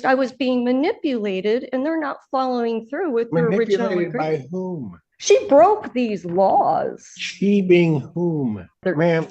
I was being manipulated and they're not following through with their original Manipulated by agreement. whom? She broke these laws. She being whom? They're, Ma'am,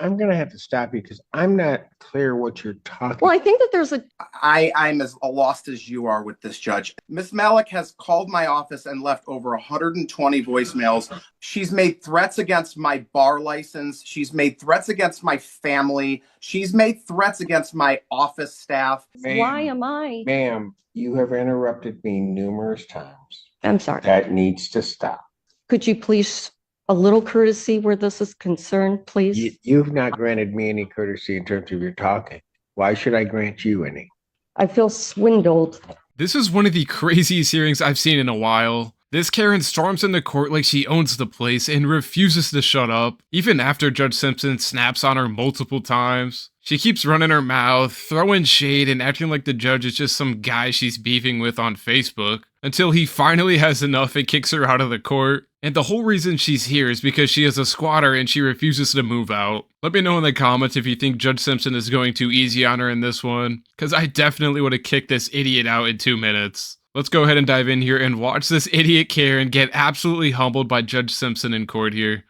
I'm gonna have to stop you because I'm not clear what you're well, talking. I think that there's a I'm as lost as you are with this judge. Miss Malik has called my office and left over 120 voicemails. She's made threats against my bar license. She's made threats against my family. She's made threats against my office staff. why Ma'am, am I? ma'am, you have interrupted me numerous times. I'm sorry. That needs to stop. Could you please a little courtesy where this is concerned, please? You've not granted me any courtesy in terms of your talking. Why should I grant you any? I feel swindled. This is one of the craziest hearings I've seen in a while. This Karen storms into court like she owns the place and refuses to shut up, even after Judge Simpson snaps on her multiple times. She keeps running her mouth, throwing shade, and acting like the judge is just some guy she's beefing with on Facebook, until he finally has enough and kicks her out of the court. And the whole reason she's here is because she is a squatter and she refuses to move out. Let me know in the comments if you think Judge Simpson is going too easy on her in this one, because I definitely would have kicked this idiot out in 2 minutes. Let's go ahead and dive in here and watch this idiot Karen get absolutely humbled by Judge Simpson in court here.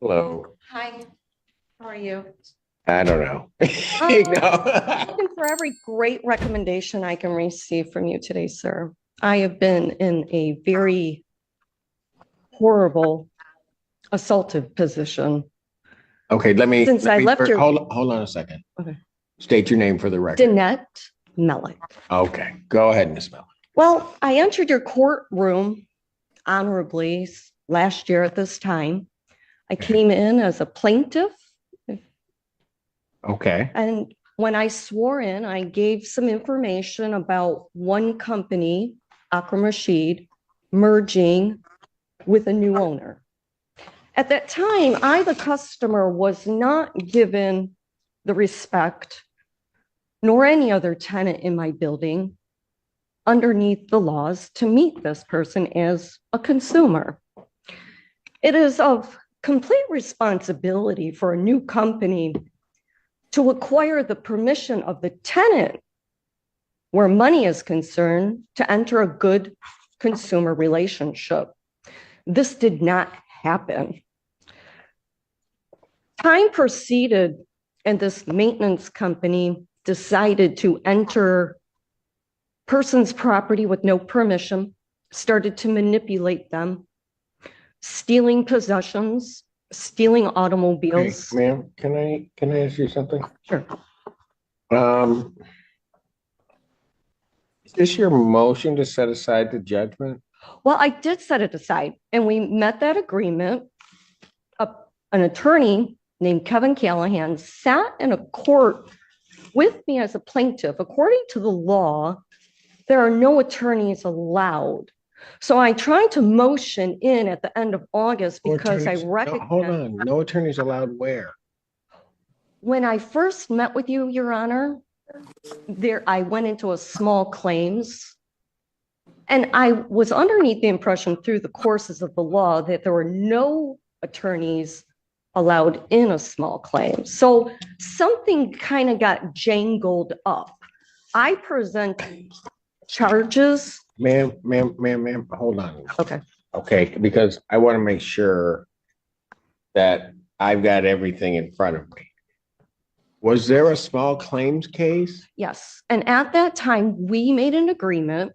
Hello. Hi, how are you? I don't know. I'm looking for every great recommendation I can receive from you today, sir. I have been in a very horrible assaultive position. Okay, Since I left your hold on a second. Okay. State your name for the record. Danette Melick. Okay, go ahead, Miss Mel. Well, I entered your courtroom honorably last year at this time. I came in as a plaintiff. Okay. And when I swore in, I gave some information about one company, Akram Rashid, merging with a new owner. At that time, I, the customer, was not given the respect, nor any other tenant in my building, underneath the laws to meet this person as a consumer. It is of complete responsibility for a new company to acquire the permission of the tenant, where money is concerned, to enter a good consumer relationship. This did not happen. Time proceeded, and this maintenance company decided to enter person's property with no permission, started to manipulate them, stealing possessions, stealing automobiles. Okay, ma'am, can I ask you something? Sure. Is this your motion to set aside the judgment? Well, I did set it aside, and we met that agreement. An attorney named Kevin Callahan sat in a court with me as a plaintiff. According to the law, there are no attorneys allowed. So I tried to motion in at the end of August because I recognized. Hold on, no attorneys allowed where? When I first met with you, Your Honor, I went into a small claims. And I was underneath the impression through the courses of the law that there were no attorneys allowed in a small claim. So something kind of got jangled up. I presented charges. Ma'am, hold on. Okay. Okay, because I want to make sure that I've got everything in front of me. Was there a small claims case? Yes. And at that time, we made an agreement.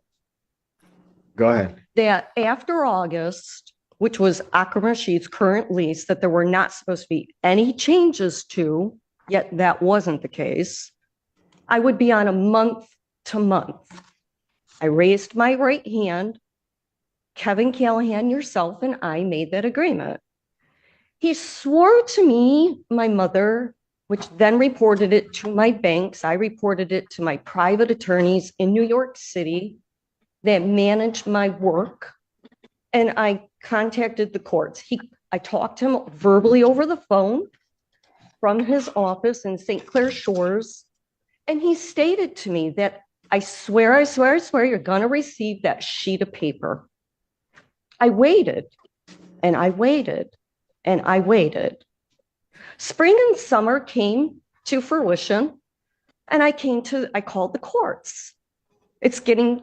Go ahead. That after August, which was Akram Rashid's current lease, that there were not supposed to be any changes to, yet that wasn't the case. I would be on a month to month. I raised my right hand. Kevin Callahan, yourself, and I made that agreement. He swore to me, my mother, which then reported it to my banks. I reported it to my private attorneys in New York City that managed my work. And I contacted the courts. I talked to him verbally over the phone from his office in St. Clair Shores. And he stated to me that I swear, you're going to receive that sheet of paper. I waited and I waited and I waited. Spring and summer came to fruition and I called the courts. It's getting,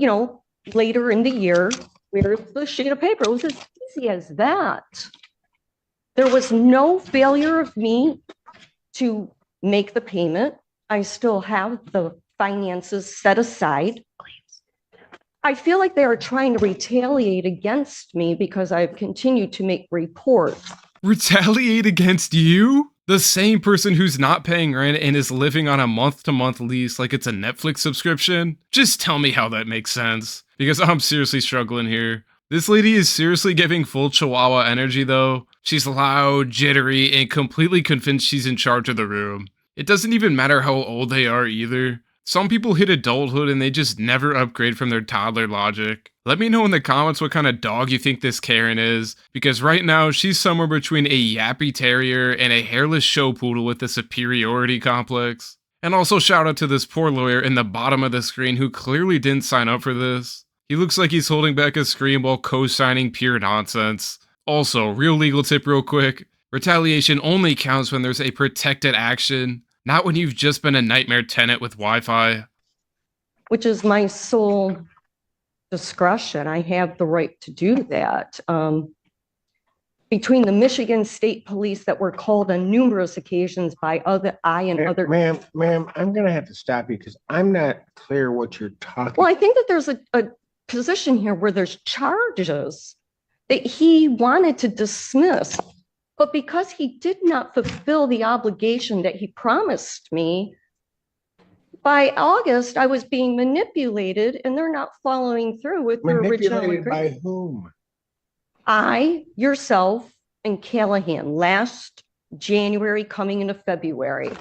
later in the year. Where's the sheet of paper? It was as easy as that. There was no failure of me to make the payment. I still have the finances set aside. I feel like they are trying to retaliate against me because I've continued to make reports. Retaliate against you? The same person who's not paying rent and is living on a month-to-month lease like it's a Netflix subscription? Just tell me how that makes sense, because I'm seriously struggling here. This lady is seriously giving full Chihuahua energy though. She's loud, jittery, and completely convinced she's in charge of the room. It doesn't even matter how old they are either. Some people hit adulthood and they just never upgrade from their toddler logic. Let me know in the comments what kind of dog you think this Karen is, because right now she's somewhere between a yappy terrier and a hairless show poodle with a superiority complex. And also shout out to this poor lawyer in the bottom of the screen who clearly didn't sign up for this. He looks like he's holding back a scream while co-signing pure nonsense. Also, real legal tip real quick, retaliation only counts when there's a protected action, not when you've just been a nightmare tenant with Wi-Fi. Which is my sole discretion. I have the right to do that. Between the Michigan State Police that were called on numerous occasions by other. Ma'am, I'm going to have to stop you because I'm not clear what you're talking. Well, I think that there's a position here where there's charges that he wanted to dismiss, but because he did not fulfill the obligation that he promised me, by August, I was being manipulated and they're not following through with their original agreement. Manipulated by whom? I, yourself, and Callahan last January coming into February.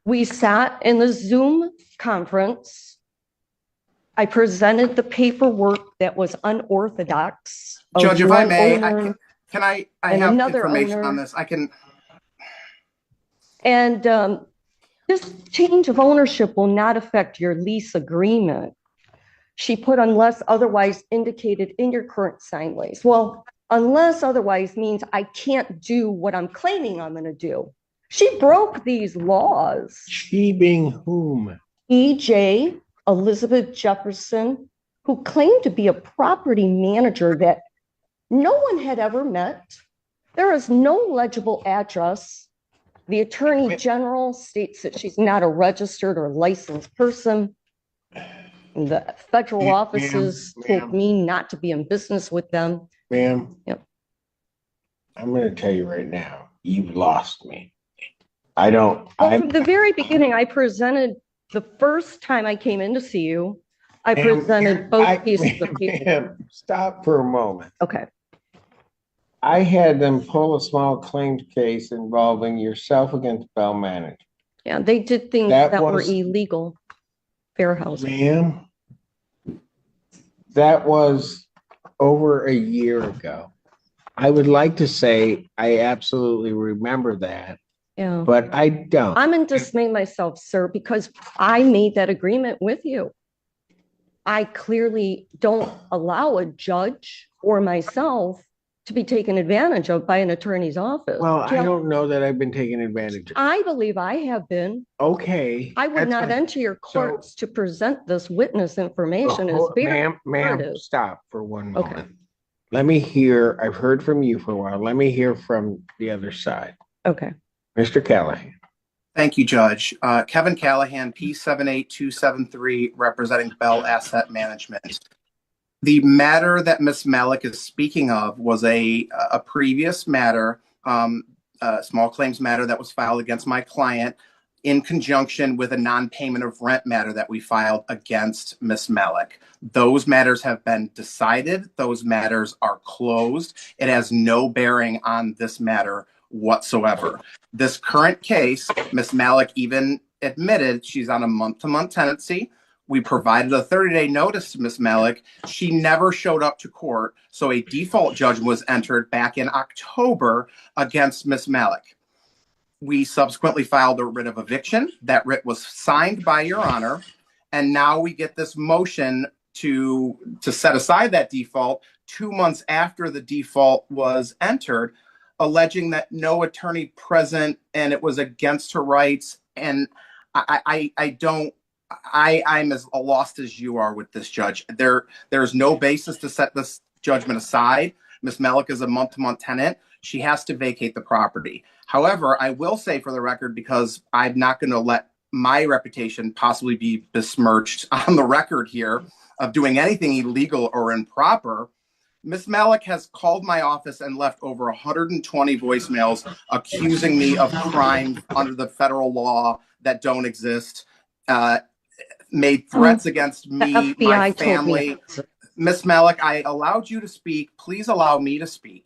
We sat in the Zoom conference. I presented the paperwork that was unorthodox. Judge, if I may, can I have information on this. I can. And this change of ownership will not affect your lease agreement. She put unless otherwise indicated in your current signed lease. Well, unless otherwise means I can't do what I'm claiming I'm going to do. She broke these laws. She being whom? EJ Elizabeth Jefferson, who claimed to be a property manager that no one had ever met. There is no legible address. The Attorney General states that she's not a registered or licensed person. The federal offices told me not to be in business with them. Ma'am, yep. I'm going to tell you right now, you've lost me. From the very beginning, I presented, the first time I came in to see you, I presented both pieces of paper. Stop for a moment. Okay. I had them pull a small claims case involving yourself against Bell Management. Yeah, they did things that were illegal. Fair housing. Ma'am, that was over a year ago. I would like to say I absolutely remember that. Yeah. But I don't. I'm in dismay myself, sir, because I made that agreement with you. I clearly don't allow a judge or myself to be taken advantage of by an attorney's office. Well, I don't know that I've been taken advantage of. I believe I have been. Okay. I would not enter your courts to present this witness information as ma'am, stop for one moment. Okay. Let me hear, I've heard from you for a while. Let me hear from the other side. Okay. Mr. Callahan. Thank you, Judge. Kevin Callahan, P78273, representing Bell Asset Management. The matter that Ms. Malik is speaking of was a previous matter, a small claims matter that was filed against my client in conjunction with a non-payment of rent matter that we filed against Ms. Malik. Those matters have been decided. Those matters are closed. It has no bearing on this matter whatsoever. This current case, Ms. Malik even admitted she's on a month-to-month tenancy. We provided a 30-day notice to Ms. Malik. She never showed up to court, so a default judgment was entered back in October against Ms. Malik. We subsequently filed a writ of eviction. That writ was signed by Your Honor, and now we get this motion to set aside that default 2 months after the default was entered, alleging that no attorney present and it was against her rights. And I don't I'm as lost as you are with this judge. There's no basis to set this judgment aside. Ms. Malik is a month-to-month tenant. She has to vacate the property. However, I will say for the record, because I'm not going to let my reputation possibly be besmirched on the record here of doing anything illegal or improper, Ms. Malik has called my office and left over 120 voicemails accusing me of crimes under the federal law that don't exist. Made threats against me, The my FBI told me. family. Miss Malik, I allowed you to speak. Please allow me to speak.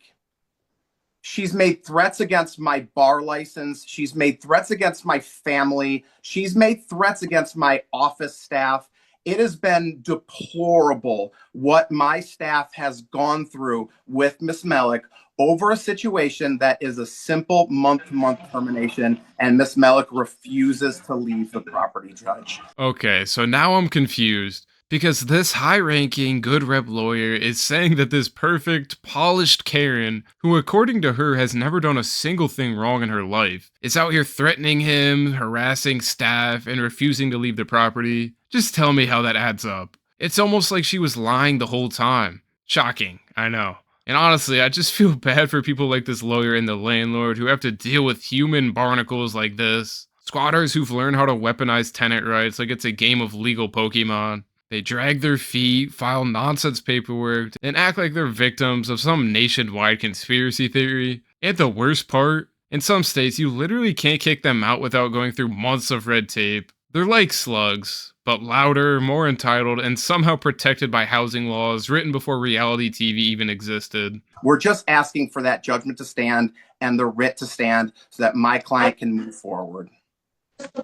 She's made threats against my bar license. She's made threats against my family. She's made threats against my office staff. It has been deplorable what my staff has gone through with Miss Malik over a situation that is a simple month-to-month termination, and Miss Malik refuses to leave the property, Judge. Okay, so now I'm confused. Because this high-ranking, good rep lawyer is saying that this perfect, polished Karen, who according to her has never done a single thing wrong in her life, is out here threatening him, harassing staff, and refusing to leave the property. Just tell me how that adds up. It's almost like she was lying the whole time. Shocking, I know. And honestly, I just feel bad for people like this lawyer and the landlord who have to deal with human barnacles like this. Squatters who've learned how to weaponize tenant rights like it's a game of legal Pokemon. They drag their feet, file nonsense paperwork, and act like they're victims of some nationwide conspiracy theory. And the worst part, in some states you literally can't kick them out without going through months of red tape. They're like slugs, but louder, more entitled, and somehow protected by housing laws written before reality TV even existed. We're just asking for that judgment to stand and the writ to stand so that my client can move forward.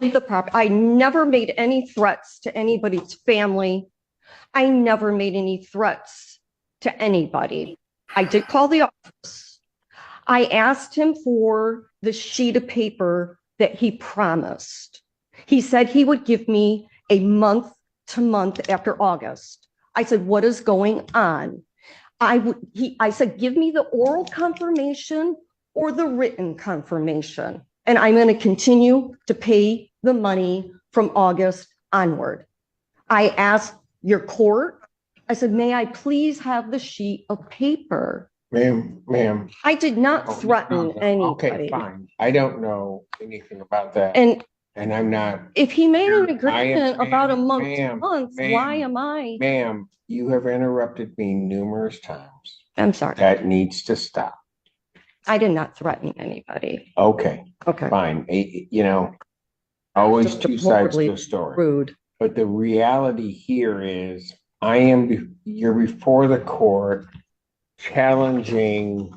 Leave the property. I never made any threats to anybody's family. I never made any threats to anybody. I did call the office. I asked him for the sheet of paper that he promised. He said he would give me a month to month after August. I said, what is going on? I said, give me the oral confirmation or the written confirmation. And I'm going to continue to pay the money from August onward. I asked your court, I said, may I please have the sheet of paper? Ma'am. I did not threaten No. anybody. Okay, fine. I don't know anything about that. And I'm not. if he made an I am- agreement about a month to ma'am, month, ma'am. why am I? Ma'am, you have interrupted me numerous times. I'm sorry. That needs to stop. I did not threaten anybody. Okay, Okay. fine. Always Just two sides to deplorably a story. Rude. But the reality here is you're before the court challenging,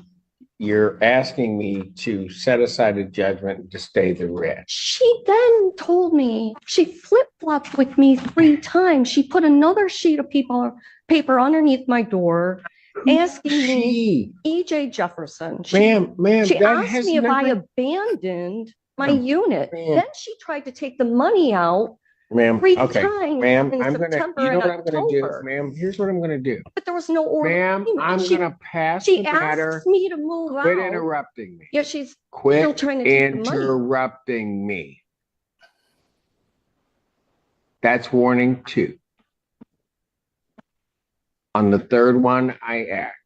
you're asking me to set aside a judgment to stay the writ. She then told me, she flip-flopped with me 3 times. She put another sheet of paper underneath my door, asking me, EJ Jefferson. Ma'am, She that asked has me if I nothing- abandoned my Ma'am, unit. ma'am. Then she tried to take the money out Ma'am, 3 okay, times ma'am, in I'm gonna, September you know and what I'm gonna do, October. ma'am, here's what I'm gonna do. But there was no order. Ma'am, I'm She- gonna pass She the matter. asked me to move Quit out. interrupting me. Yeah, she's still Quit trying to take the money. interrupting me. That's warning 2. On the 3rd one, I act.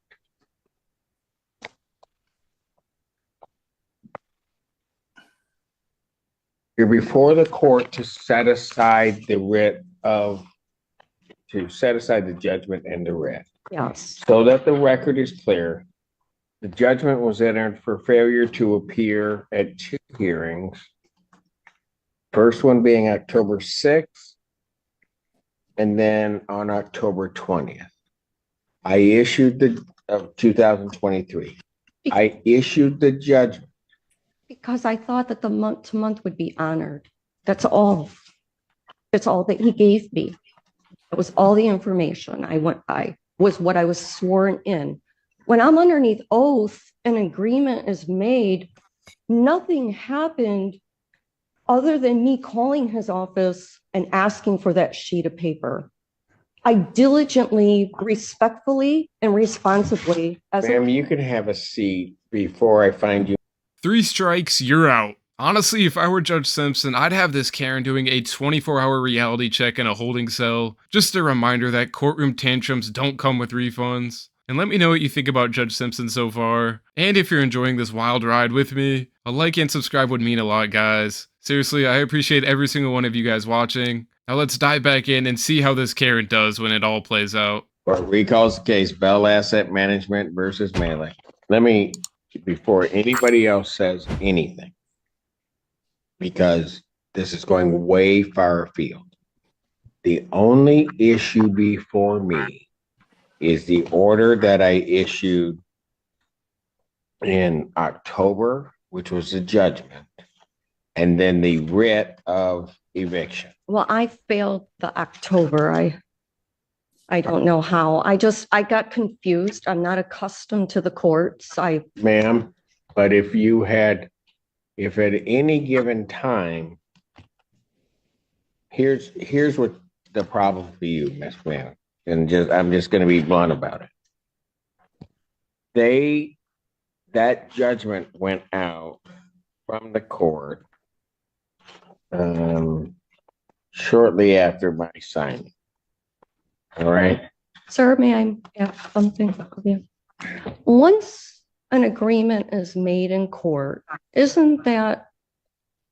You're before the court to set aside the judgment and the writ. Yes. So that the record is clear, the judgment was entered for failure to appear at 2 hearings. First one being October 6th, and then on October 20th. I issued of 2023. I issued the judgment. Because I thought that the month to month would be honored. That's all. That's all that he gave me. It was all the information I went by, was what I was sworn in. When I'm underneath oath, an agreement is made, nothing happened other than me calling his office and asking for that sheet of paper. I diligently, respectfully, and responsibly, as a Ma'am, you can have a seat before I find you. 3 strikes, you're out. Honestly, if I were Judge Simpson, I'd have this Karen doing a 24-hour reality check in a holding cell. Just a reminder that courtroom tantrums don't come with refunds. And let me know what you think about Judge Simpson so far. And if you're enjoying this wild ride with me, a like and subscribe would mean a lot, guys. Seriously, I appreciate every single one of you guys watching. Now let's dive back in and see how this Karen does when it all plays out. Or recalls the case, Bell Asset Management versus Melee. Let me, before anybody else says anything, because this is going way far afield. The only issue before me is the order that I issued in October, which was the judgment, and then the writ of eviction. Well, I failed the October. I don't know how. I got confused. I'm not accustomed to the courts. Ma'am, but if at any given time, here's what the problem for you, Miss Ma'am, and I'm just going to be blunt about it. That judgment went out from the court shortly after my signing. All right. Sir, may I ask something of you? Once an agreement is made in court, isn't that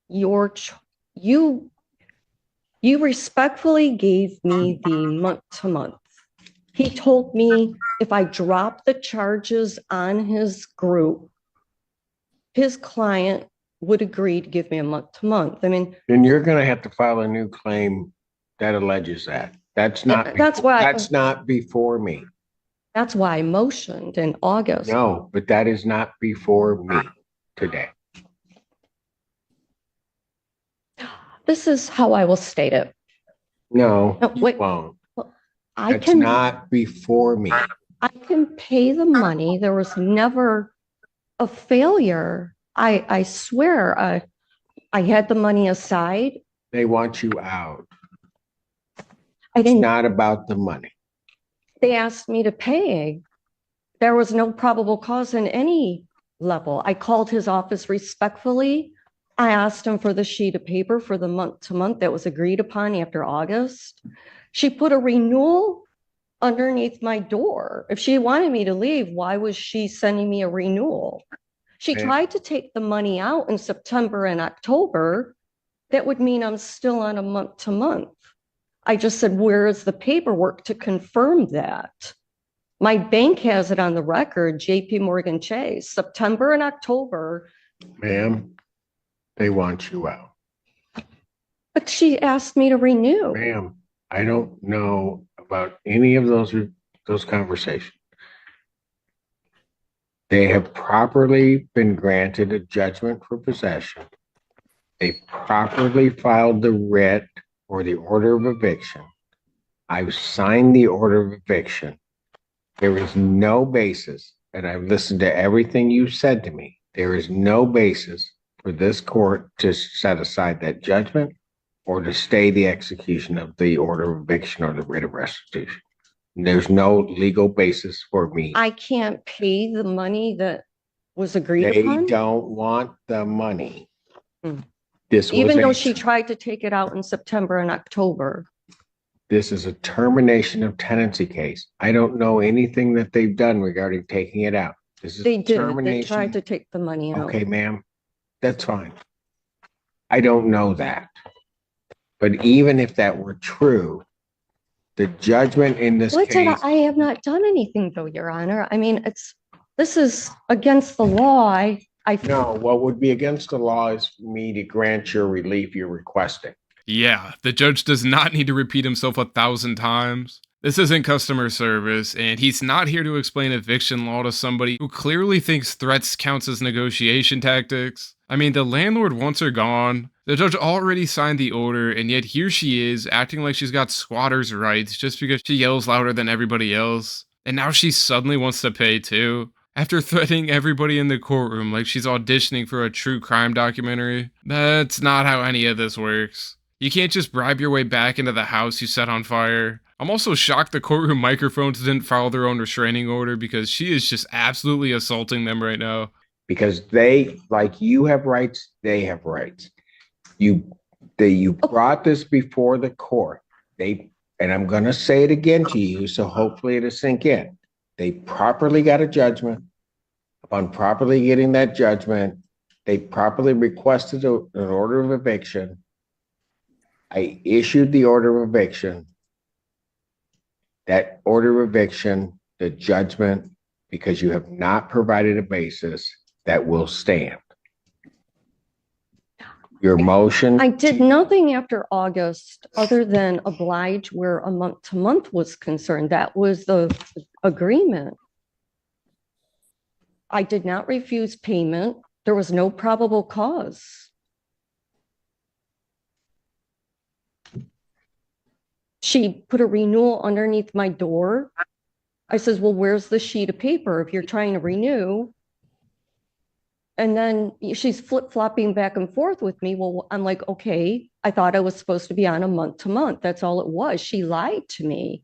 you respectfully gave me the month to month. He told me if I dropped the charges on his group, his client would agree to give me a month to month. I mean, Then you're going to have to file a new claim that alleges that. That's not before me. That's why I motioned in August. No, but that is not before me today. This is how I will state it. No, No, you wait. won't. That's not before me. I can pay the money. There was never a failure. I swear, I had the money aside. They want you out. I It's didn't. not about the money. They asked me to pay. There was no probable cause in any level. I called his office respectfully. I asked him for the sheet of paper for the month to month that was agreed upon after August. She put a renewal underneath my door. If she wanted me to leave, why was she sending me a renewal? She Okay. tried to take the money out in September and October. That would mean I'm still on a month to month. I just said, where is the paperwork to confirm that? My bank has it on the record, JP Morgan Chase, September and October. Ma'am, they want you out. But she asked me to renew. Ma'am, I don't know about any of those conversations. They have properly been granted a judgment for possession. They properly filed the writ or the order of eviction. I've signed the order of eviction. There is no basis, and I've listened to everything you said to me. There is no basis for this court to set aside that judgment or to stay the execution of the order of eviction or the writ of restitution. There's no legal basis for me. I can't pay the money that was agreed They upon, don't want the money. Hmm. This was even though a- she tried to take it out in September and October. This is a termination of tenancy case. I don't know anything that they've done regarding taking it out. This is They did. They termination. tried to take the money out. Okay, ma'am, that's fine. I don't know that. But even if that were true, the judgment in this Let's say case, I have not done anything though, Your Honor. I mean, this is against the law. no, what would be against the law is for me to grant your relief you're requesting. Yeah, the judge does not need to repeat himself 1,000 times. This isn't customer service, and he's not here to explain eviction law to somebody who clearly thinks threats counts as negotiation tactics. I mean, the landlord wants her gone. The judge already signed the order, and yet here she is, acting like she's got squatters' rights just because she yells louder than everybody else. And now she suddenly wants to pay too. After threatening everybody in the courtroom like she's auditioning for a true crime documentary. That's not how any of this works. You can't just bribe your way back into the house you set on fire. I'm also shocked the courtroom microphones didn't follow their own restraining order because she is just absolutely assaulting them right now. because they, like you have rights, they have rights. You brought this before the court. And I'm going to say it again to you, so hopefully it'll sink in. They properly got a judgment. Upon properly getting that judgment, they properly requested an order of eviction. I issued the order of eviction. That order of eviction, the judgment, because you have not provided a basis that will stand. Your motion. I did nothing after August other than oblige where a month to month was concerned. That was the agreement. I did not refuse payment. There was no probable cause. She put a renewal underneath my door. I says, well, where's the sheet of paper if you're trying to renew? And then she's flip-flopping back and forth with me. Well, I'm like, okay, I thought I was supposed to be on a month to month. That's all it was. She lied to me.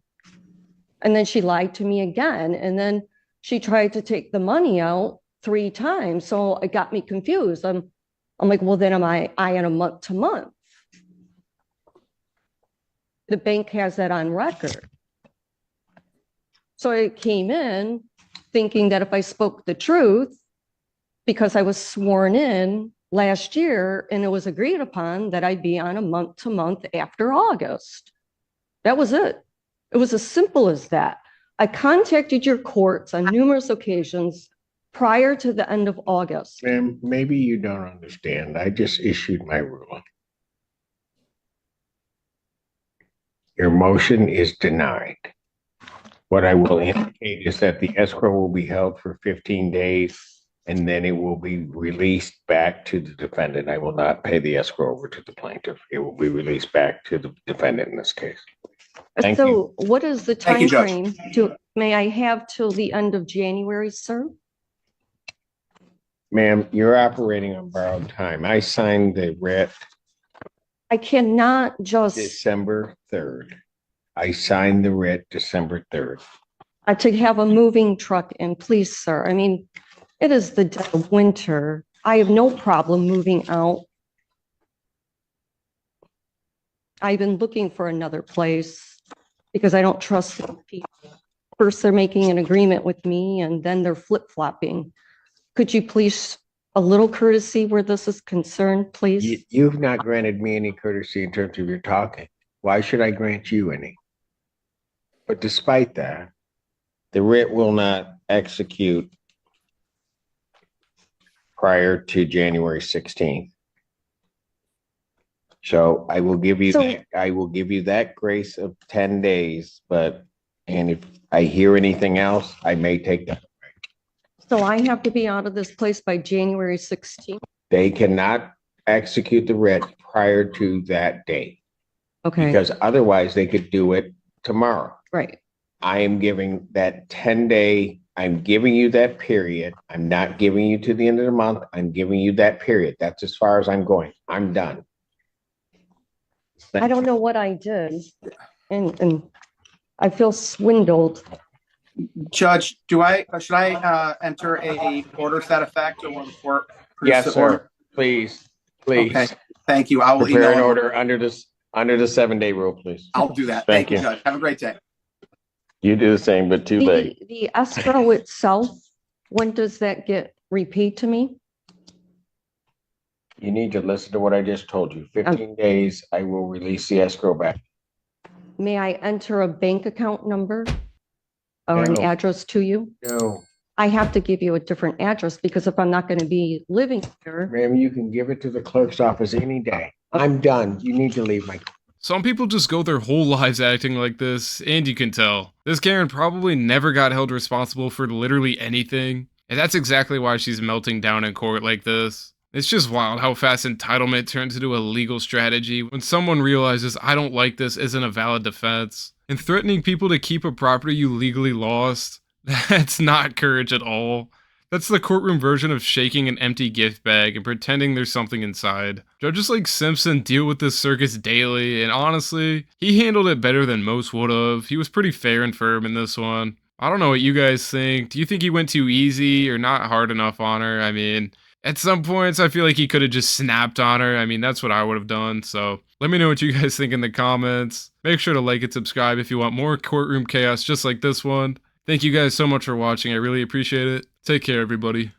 And then she lied to me again. And then she tried to take the money out 3 times. So it got me confused. I'm like, well, then am I on a month to month? The bank has that on record. So I came in thinking that if I spoke the truth, because I was sworn in last year and it was agreed upon that I'd be on a month to month after August. That was it. It was as simple as that. I contacted your courts on numerous occasions prior to the end of August. Ma'am, maybe you don't understand. I just issued my ruling. Your motion is denied. What I will indicate is that the escrow will be held for 15 days and then it will be released back to the defendant. I will not pay the escrow over to the plaintiff. It will be released back to the defendant in this case. Thank you. So what is the Thank you, time Judge. frame to, may I have till the end of January, sir? Ma'am, you're operating on borrowed time. I signed the writ I cannot just, December 3rd. I signed the writ December 3rd. to have a moving truck in, please, sir. I mean, it is the dead of winter. I have no problem moving out. I've been looking for another place because I don't trust those people. First, they're making an agreement with me and then they're flip-flopping. Could you please, a little courtesy where this is concerned, please? You've not granted me any courtesy in terms of your talking. Why should I grant you any? But despite that, the writ will not execute prior to January 16th. So I will give you that grace of 10 days, and if I hear anything else, I may take that. So I have to be out of this place by January 16th? They cannot execute the writ prior to that date. Okay, Because otherwise they could do it tomorrow. right. I am giving that 10-day, I'm giving you that period. I'm not giving you to the end of the month. I'm giving you that period. That's as far as I'm going. I'm done. I don't know what I did and I feel swindled. Judge, should I enter a order to that effect, or will the court produce Yes, the sir. order? Please. Okay, thank you. I will Prepare an email. order under the 7-day rule, please. I'll do that. Thank Thank you, you. Judge. Have a great day. You do the same, but too late. The escrow itself, when does that get repaid to me? You need to listen to what I just told you. 15 days, I will release the escrow back. May I enter a bank account number or an No. address to you? No, I have to give you a different address because if I'm not going to be living here, ma'am, you can give it to the clerk's office any day. I'm done. You need to leave my. Some people just go their whole lives acting like this, and you can tell. This Karen probably never got held responsible for literally anything, and that's exactly why she's melting down in court like this. It's just wild how fast entitlement turns into a legal strategy when someone realizes I don't like this isn't a valid defense. And threatening people to keep a property you legally lost, that's not courage at all. That's the courtroom version of shaking an empty gift bag and pretending there's something inside. Judges like Simpson deal with this circus daily, and honestly, he handled it better than most would've. He was pretty fair and firm in this one. I don't know what you guys think. Do you think he went too easy or not hard enough on her? I mean, at some points, I feel like he could have just snapped on her. I mean, that's what I would have done. So let me know what you guys think in the comments. Make sure to like and subscribe if you want more courtroom chaos just like this one. Thank you guys so much for watching. I really appreciate it. Take care, everybody.